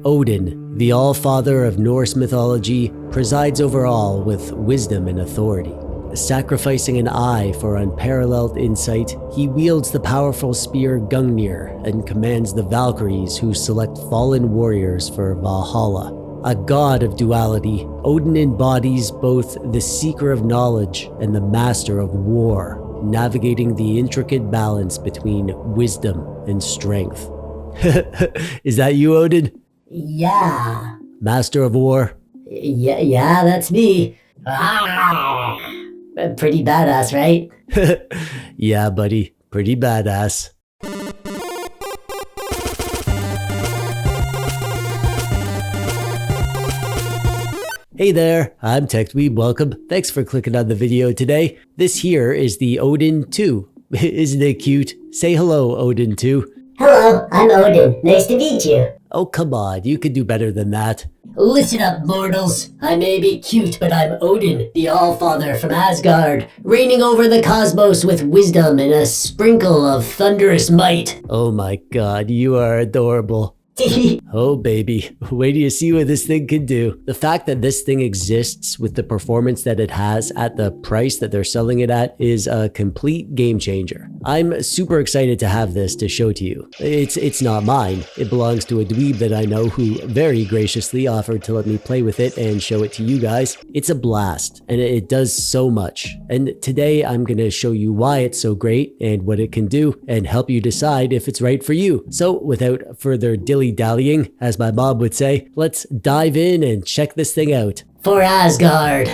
Odin, the All-Father of Norse mythology, presides over all with wisdom and authority. Sacrificing an eye for unparalleled insight, he wields the powerful spear Gungnir and commands the Valkyries who select fallen warriors for Valhalla. A god of duality, Odin embodies both the seeker of knowledge and the master of war, navigating the intricate balance between wisdom and strength. Is that you, Odin? Yeah. Master of war? Yeah, that's me. Pretty badass, right? Yeah, buddy. Pretty badass. Hey there, I'm TechDweeb, welcome. Thanks for clicking on the video today. This here is the Odin 2. Isn't it cute? Say hello, Odin 2. Hello, I'm Odin. Nice to meet you. Oh, come on, you could do better than that. Listen up, mortals. I may be cute, but I'm Odin, the All-Father from Asgard, reigning over the cosmos with wisdom and a sprinkle of thunderous might. Oh my god, you are adorable. Oh baby, wait till you see what this thing can do. The fact that this thing exists with the performance that it has at the price that they're selling it at is a complete game changer. I'm super excited to have this to show to you. It's not mine. It belongs to a dweeb that I know who very graciously offered to let me play with it and show it to you guys. It's a blast and it does so much. And today I'm going to show you why it's so great and what it can do and help you decide if it's right for you. So without further dilly-dallying, as my mom would say, let's dive in and check this thing out. For Asgard.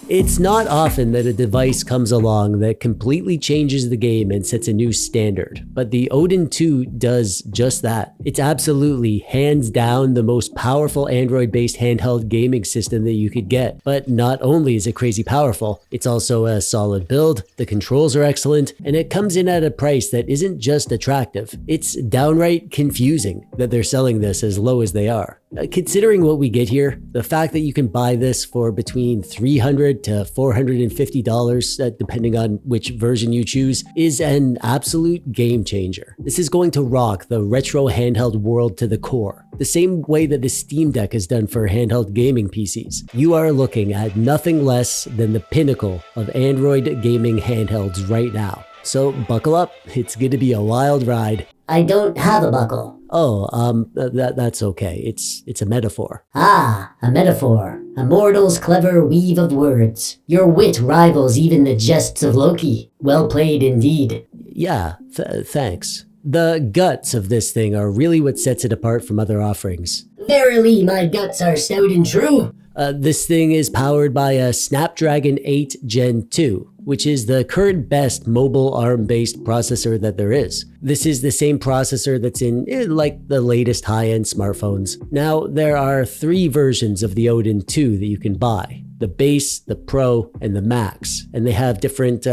It's not often that a device comes along that completely changes the game and sets a new standard, but the Odin 2 does just that. It's absolutely, hands down, the most powerful Android-based handheld gaming system that you could get. But not only is it crazy powerful, it's also a solid build, the controls are excellent, and it comes in at a price that isn't just attractive. It's downright confusing that they're selling this as low as they are. Considering what we get here, the fact that you can buy this for between $300 to $450, depending on which version you choose, is an absolute game changer. This is going to rock the retro handheld world to the core, the same way that the Steam Deck has done for handheld gaming PCs. You are looking at nothing less than the pinnacle of Android gaming handhelds right now. So buckle up, it's going to be a wild ride. I don't have a buckle. Oh, that's okay. It's a metaphor. Ah, a metaphor. A mortal's clever weave of words. Your wit rivals even the jests of Loki. Well played indeed. Yeah, thanks. The guts of this thing are really what sets it apart from other offerings. Verily, my guts are stout and true. This thing is powered by a Snapdragon 8 Gen 2, which is the current best mobile ARM-based processor that there is. This is the same processor that's in like the latest high-end smartphones. Now, there are 3 versions of the Odin 2 that you can buy. The base, the Pro, and the Max, and they have different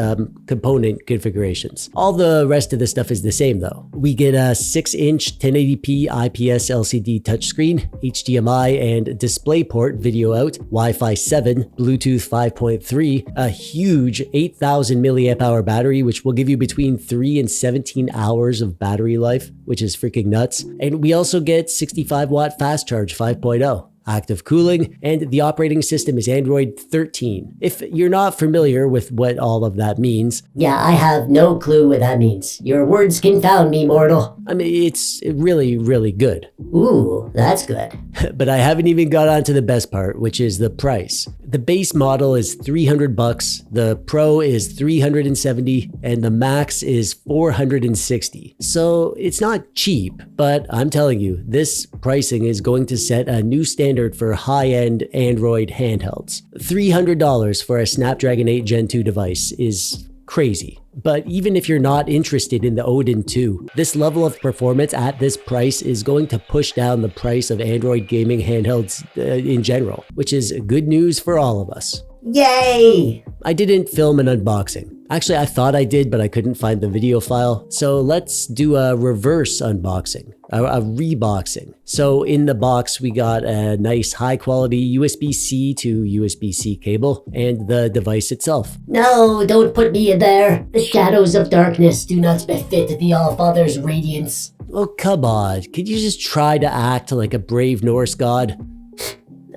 component configurations. All the rest of the stuff is the same though. We get a 6-inch 1080p IPS LCD touchscreen, HDMI and DisplayPort video out, Wi-Fi 7, Bluetooth 5.3, a huge 8,000 milliamp hour battery, which will give you between 3 and 17 hours of battery life, which is freaking nuts. And we also get 65 watt fast charge 5.0. Active cooling, and the operating system is Android 13. If you're not familiar with what all of that means... Yeah, I have no clue what that means. Your words confound me, mortal. I mean, it's really, really good. Ooh, that's good. But I haven't even got onto the best part, which is the price. The base model is $300, the Pro is $370, and the Max is $460. So it's not cheap, but I'm telling you, this pricing is going to set a new standard for high-end Android handhelds. $300 for a Snapdragon 8 Gen 2 device is crazy. But even if you're not interested in the Odin 2, this level of performance at this price is going to push down the price of Android gaming handhelds in general, which is good news for all of us. Yay! I didn't film an unboxing. Actually, I thought I did, but I couldn't find the video file. So let's do a reverse unboxing, a reboxing. So in the box, we got a nice high quality USB-C to USB-C cable and the device itself. No, don't put me in there. The shadows of darkness do not befit the All-Father's radiance. Oh, come on. Could you just try to act like a brave Norse god?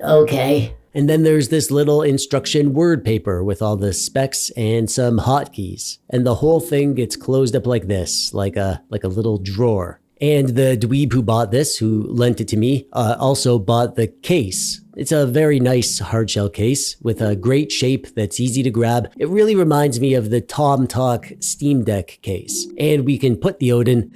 Okay. And then there's this little instruction word paper with all the specs and some hotkeys. And the whole thing gets closed up like this, like a little drawer. And the dweeb who bought this, who lent it to me, also bought the case. It's a very nice hardshell case with a great shape that's easy to grab. It really reminds me of the Tom Talk Steam Deck case. And we can put the Odin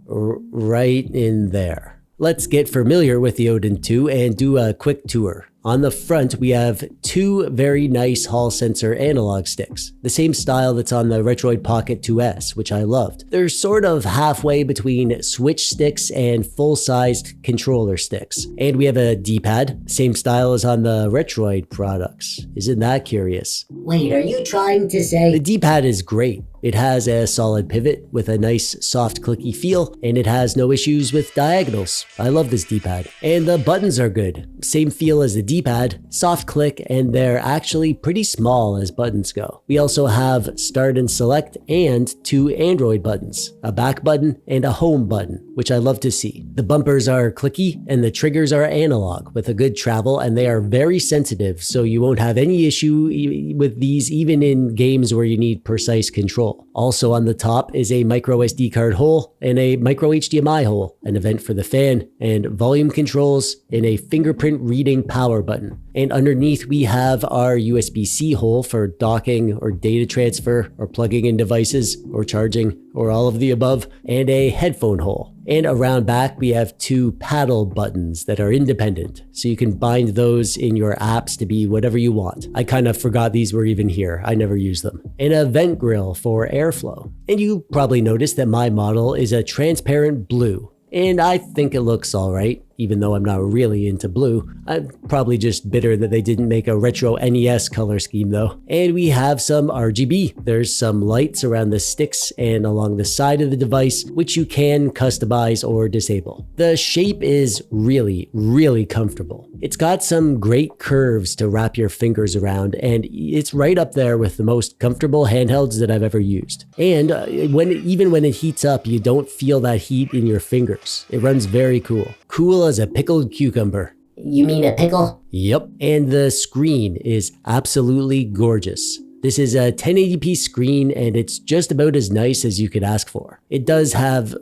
right in there. Let's get familiar with the Odin 2 and do a quick tour. On the front, we have two very nice Hall sensor analog sticks, the same style that's on the Retroid Pocket 2S, which I loved. They're sort of halfway between Switch sticks and full-sized controller sticks. And we have a D-pad, same style as on the Retroid products. Isn't that curious? Wait, are you trying to say? The D-pad is great. It has a solid pivot with a nice soft clicky feel, and it has no issues with diagonals. I love this D-pad. And the buttons are good. Same feel as the D-pad, soft click, and they're actually pretty small as buttons go. We also have start and select and two Android buttons, a back button and a home button, which I love to see. The bumpers are clicky and the triggers are analog with a good travel, and they are very sensitive, so you won't have any issue with these even in games where you need precise control. Also on the top is a micro SD card hole and a micro HDMI hole, an event for the fan, and volume controls, and a fingerprint reading power button. And underneath we have our USB-C hole for docking or data transfer or plugging in devices or charging or all of the above, and a headphone hole. And around back we have two paddle buttons that are independent, so you can bind those in your apps to be whatever you want. I kind of forgot these were even here. I never use them. And a vent grill for airflow. And you probably noticed that my model is a transparent blue. And I think it looks alright, even though I'm not really into blue. I'm probably just bitter that they didn't make a retro NES color scheme though. And we have some RGB. There's some lights around the sticks and along the side of the device, which you can customize or disable. The shape is really, really comfortable. It's got some great curves to wrap your fingers around, and it's right up there with the most comfortable handhelds that I've ever used. And even when it heats up, you don't feel that heat in your fingers. It runs very cool. Cool as a pickled cucumber. You mean a pickle? Yep. And the screen is absolutely gorgeous. This is a 1080p screen, and it's just about as nice as you could ask for. It does have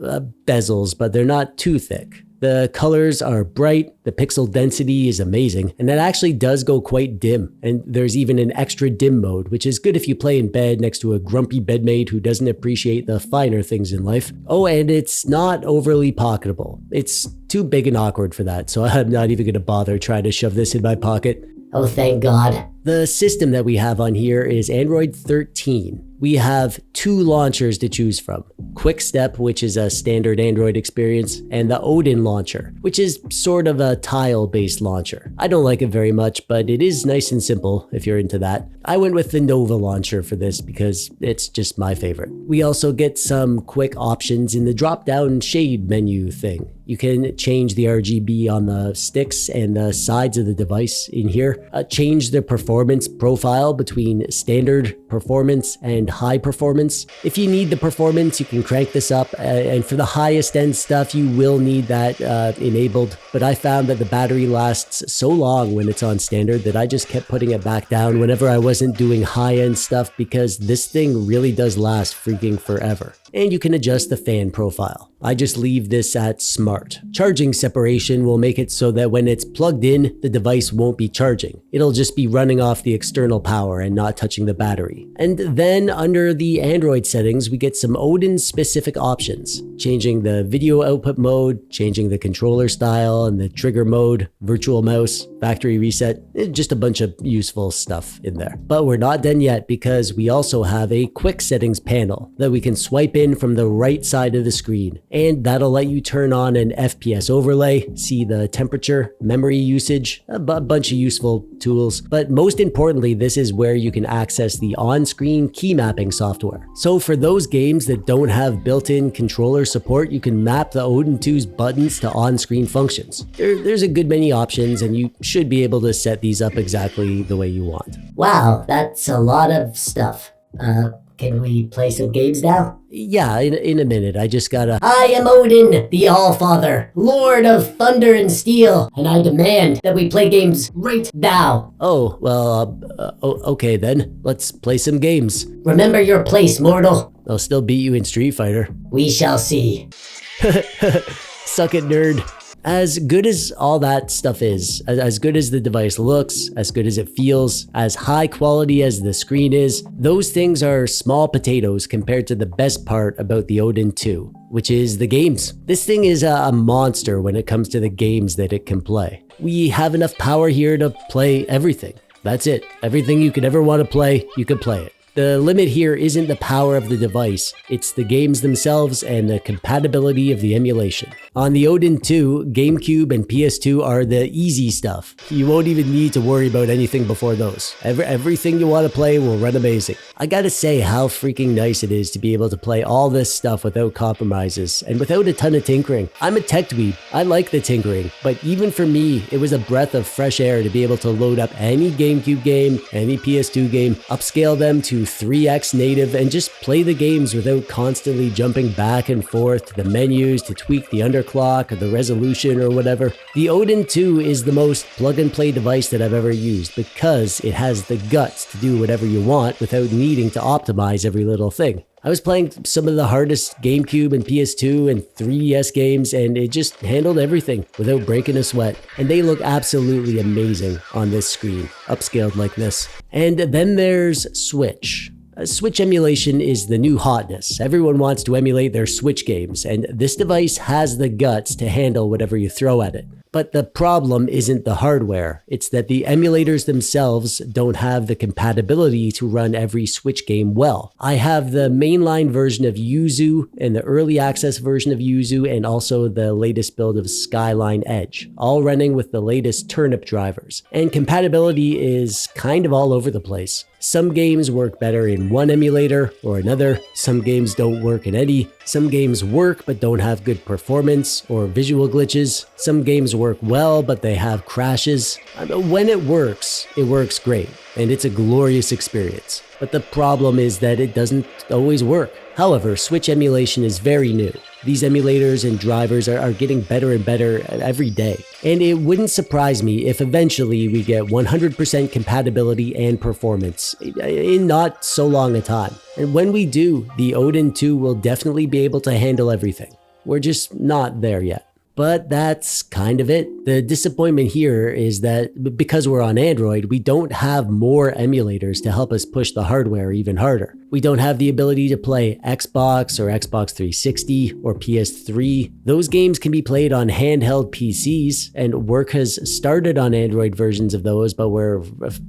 bezels, but they're not too thick. The colors are bright, the pixel density is amazing, and it actually does go quite dim. And there's even an extra dim mode, which is good if you play in bed next to a grumpy bedmate who doesn't appreciate the finer things in life. Oh, and it's not overly pocketable. It's too big and awkward for that, so I'm not even gonna bother trying to shove this in my pocket. Oh, thank God. The system that we have on here is Android 13. We have two launchers to choose from. QuickStep, which is a standard Android experience, and the Odin launcher, which is sort of a tile-based launcher. I don't like it very much, but it is nice and simple if you're into that. I went with the Nova launcher for this because it's just my favorite. We also get some quick options in the drop-down shade menu thing. You can change the RGB on the sticks and the sides of the device in here. Change the performance profile between standard performance and high performance. If you need the performance, you can crank this up, and for the highest end stuff, you will need that enabled. But I found that the battery lasts so long when it's on standard that I just kept putting it back down whenever I wasn't doing high end stuff, because this thing really does last freaking forever. And you can adjust the fan profile. I just leave this at smart. Charging separation will make it so that when it's plugged in, the device won't be charging. It'll just be running off the external power and not touching the battery. And then under the Android settings, we get some Odin specific options. Changing the video output mode, changing the controller style and the trigger mode, virtual mouse, factory reset, just a bunch of useful stuff in there. But we're not done yet, because we also have a quick settings panel that we can swipe in from the right side of the screen. And that'll let you turn on an FPS overlay, see the temperature, memory usage, a bunch of useful tools. But most importantly, this is where you can access the on-screen key mapping software. So for those games that don't have built-in controller support, you can map the Odin 2's buttons to on-screen functions. There's a good many options, and you should be able to set these up exactly the way you want. Wow, that's a lot of stuff. Can we play some games now? Yeah, in a minute. I just gotta... I am Odin, the Allfather, Lord of Thunder and Steel, and I demand that we play games right now. Oh, well, okay then. Let's play some games. Remember your place, mortal. I'll still beat you in Street Fighter. We shall see. Suck it, nerd. As good as all that stuff is, as good as the device looks, as good as it feels, as high quality as the screen is, those things are small potatoes compared to the best part about the Odin 2, which is the games. This thing is a monster when it comes to the games that it can play. We have enough power here to play everything. That's it. Everything you could ever want to play, you can play it. The limit here isn't the power of the device, it's the games themselves and the compatibility of the emulation. On the Odin 2, GameCube and PS2 are the easy stuff. You won't even need to worry about anything before those. Everything you want to play will run amazing. I gotta say how freaking nice it is to be able to play all this stuff without compromises and without a ton of tinkering. I'm a TechDweeb. I like the tinkering, but even for me, it was a breath of fresh air to be able to load up any GameCube game, any PS2 game, upscale them to 3x native and just play the games without constantly jumping back and forth to the menus to tweak the underclock or the resolution or whatever. The Odin 2 is the most plug-and-play device that I've ever used because it has the guts to do whatever you want without needing to optimize every little thing. I was playing some of the hardest GameCube and PS2 and 3DS games and it just handled everything without breaking a sweat. And they look absolutely amazing on this screen, upscaled like this. And then there's Switch. Switch emulation is the new hotness. Everyone wants to emulate their Switch games, and this device has the guts to handle whatever you throw at it. But the problem isn't the hardware, it's that the emulators themselves don't have the compatibility to run every Switch game well. I have the mainline version of Yuzu and the early access version of Yuzu and also the latest build of Skyline Edge, all running with the latest turnip drivers. And compatibility is kind of all over the place. Some games work better in one emulator or another, some games don't work in any, some games work but don't have good performance or visual glitches, some games work well but they have crashes. When it works great, and it's a glorious experience. But the problem is that it doesn't always work. However, Switch emulation is very new. These emulators and drivers are getting better and better every day. And it wouldn't surprise me if eventually we get 100% compatibility and performance in not so long a time. And when we do, the Odin 2 will definitely be able to handle everything. We're just not there yet. But that's kind of it. The disappointment here is that because we're on Android, we don't have more emulators to help us push the hardware even harder. We don't have the ability to play Xbox or Xbox 360 or PS3. Those games can be played on handheld PCs, and work has started on Android versions of those, but we're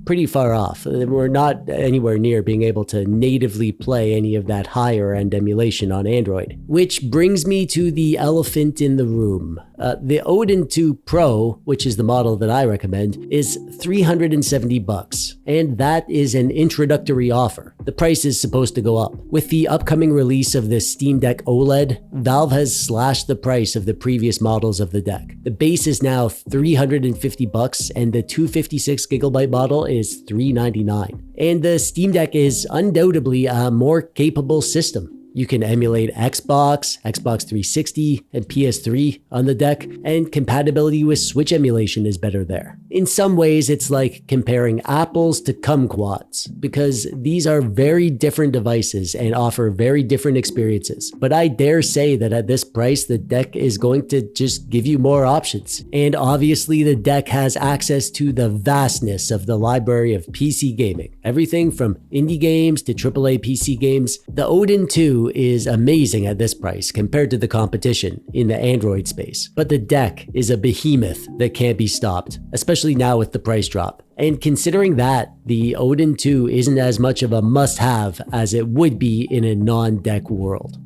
pretty far off. We're not anywhere near being able to natively play any of that higher end emulation on Android. Which brings me to the elephant in the room. The Odin 2 Pro, which is the model that I recommend, is $370, and that is an introductory offer. The price is supposed to go up. With the upcoming release of the Steam Deck OLED, Valve has slashed the price of the previous models of the deck. The base is now $350 and the 256GB model is $399. And the Steam Deck is undoubtedly a more capable system. You can emulate Xbox, Xbox 360, and PS3 on the deck, and compatibility with Switch emulation is better there. In some ways, it's like comparing apples to kumquats, because these are very different devices and offer very different experiences. But I dare say that at this price, the deck is going to just give you more options. And obviously, the deck has access to the vastness of the library of PC gaming. Everything from indie games to AAA PC games. The Odin 2 is amazing at this price compared to the competition in the Android space. But the deck is a behemoth that can't be stopped, especially now with the price drop. And considering that, the Odin 2 isn't as much of a must-have as it would be in a non-deck world.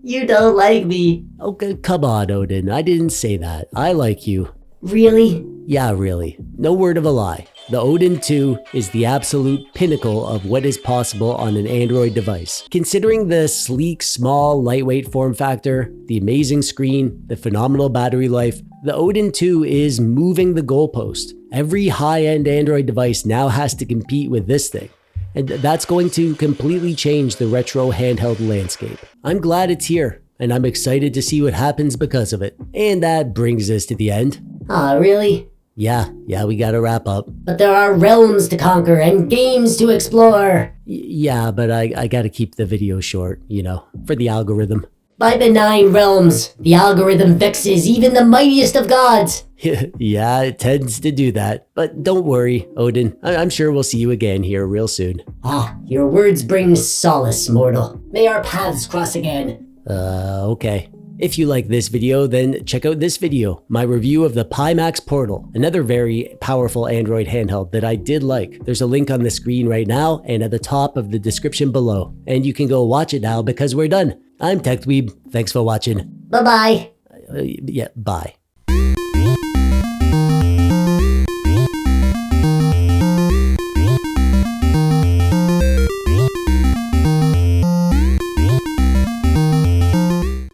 You don't like me. Okay, come on, Odin. I didn't say that. I like you. Really? Yeah, really. No word of a lie. The Odin 2 is the absolute pinnacle of what is possible on an Android device. Considering the sleek, small, lightweight form factor, the amazing screen, the phenomenal battery life, the Odin 2 is moving the goalpost. Every high-end Android device now has to compete with this thing. And that's going to completely change the retro handheld landscape. I'm glad it's here, and I'm excited to see what happens because of it. And that brings us to the end. Aw, really? Yeah, we gotta wrap up. But there are realms to conquer and games to explore. Yeah, but I gotta keep the video short, for the algorithm. By benign realms, the algorithm vexes even the mightiest of gods. Yeah, it tends to do that. But don't worry, Odin. I'm sure we'll see you again here real soon. Ah, your words bring solace, mortal. May our paths cross again. Okay. If you like this video, then check out this video, my review of the Pimax Portal, another very powerful Android handheld that I did like. There's a link on the screen right now and at the top of the description below. And you can go watch it now because we're done. I'm TechDweeb. Thanks for watching. Bye-bye. Yeah, bye.